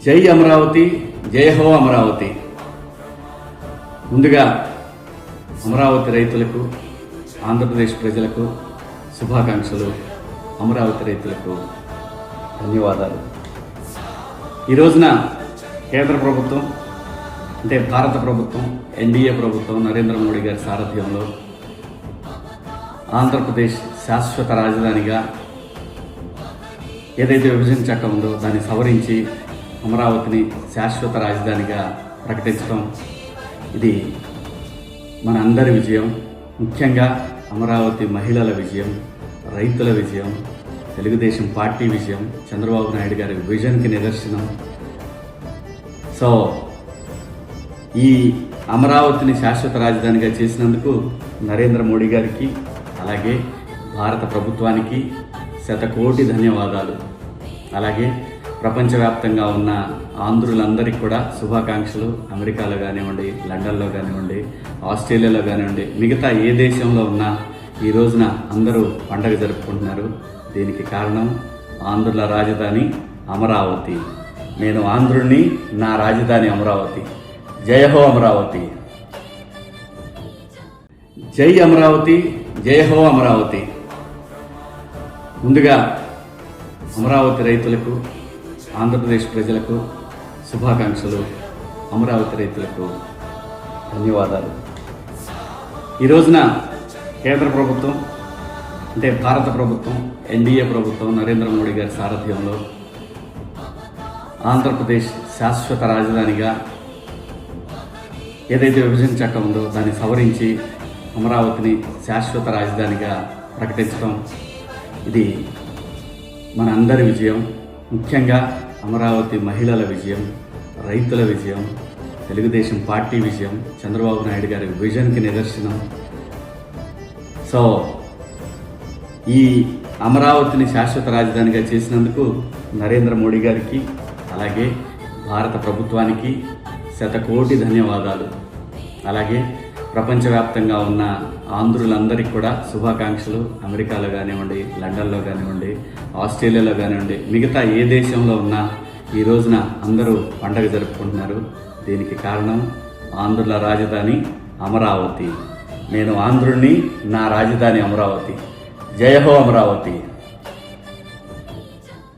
జై అమరావతి, జై హో అమరావతి. ముందుగా అమరావతి రైతులకు, ఆంధ్రప్రదేశ్ ప్రజలకు శుభాకాంక్షలు. అమరావతి రైతులకు ధన్యవాదాలు. ఈ రోజున కేంద్ర ప్రభుత్వం అంటే భారత ప్రభుత్వం, ఎన్డీఏ ప్రభుత్వం నరేంద్ర మోడీ గారి సారథ్యంలో ఆంధ్రప్రదేశ్ శాశ్వత రాజధానిగా ఏదైతే విభజన చట్టం ఉందో దాన్ని సవరించి అమరావతిని శాశ్వత రాజధానిగా ప్రకటించడం, ఇది మన అందరి విజయం. ముఖ్యంగా అమరావతి మహిళల విజయం, రైతుల విజయం, తెలుగుదేశం పార్టీ విజయం, చంద్రబాబు నాయుడు గారి విజన్కి నిదర్శనం. సో ఈ అమరావతిని శాశ్వత రాజధానిగా చేసినందుకు నరేంద్ర మోడీ గారికి, అలాగే భారత ప్రభుత్వానికి శతకోటి ధన్యవాదాలు. అలాగే ప్రపంచవ్యాప్తంగా ఉన్న ఆంధ్రులందరికీ కూడా శుభాకాంక్షలు. అమెరికాలో కానివ్వండి, లండన్లో కానివ్వండి, ఆస్ట్రేలియాలో కానివ్వండి, మిగతా ఏ దేశంలో ఉన్నా ఈ రోజున అందరూ పండగ జరుపుకుంటున్నారు. దీనికి కారణం ఆంధ్రుల రాజధాని అమరావతి. నేను ఆంధ్రుడిని, నా రాజధాని అమరావతి. జై హో అమరావతి. జై అమరావతి, జై హో అమరావతి. ముందుగా అమరావతి రైతులకు, ఆంధ్రప్రదేశ్ ప్రజలకు శుభాకాంక్షలు. అమరావతి రైతులకు ధన్యవాదాలు. ఈ రోజున కేంద్ర ప్రభుత్వం అంటే భారత ప్రభుత్వం, ఎన్డీఏ ప్రభుత్వం నరేంద్ర మోడీ గారి సారథ్యంలో ఆంధ్రప్రదేశ్ శాశ్వత రాజధానిగా ఏదైతే విభజన చట్టం ఉందో దాన్ని సవరించి అమరావతిని శాశ్వత రాజధానిగా ప్రకటించడం, ఇది మన అందరి విజయం. ముఖ్యంగా అమరావతి మహిళల విజయం, రైతుల విజయం, తెలుగుదేశం పార్టీ విజయం, చంద్రబాబు నాయుడు గారి విజన్కి నిదర్శనం. సో ఈ అమరావతిని శాశ్వత రాజధానిగా చేసినందుకు నరేంద్ర మోడీ గారికి, అలాగే భారత ప్రభుత్వానికి శతకోటి ధన్యవాదాలు. అలాగే ప్రపంచవ్యాప్తంగా ఉన్న ఆంధ్రులందరికీ కూడా శుభాకాంక్షలు. అమెరికాలో కానివ్వండి, లండన్లో కానివ్వండి, ఆస్ట్రేలియాలో కానివ్వండి, మిగతా ఏ దేశంలో ఉన్నా ఈ రోజున అందరూ పండగ జరుపుకుంటున్నారు. దీనికి కారణం ఆంధ్రుల రాజధాని అమరావతి. నేను ఆంధ్రుడిని, నా రాజధాని అమరావతి. జై హో అమరావతి.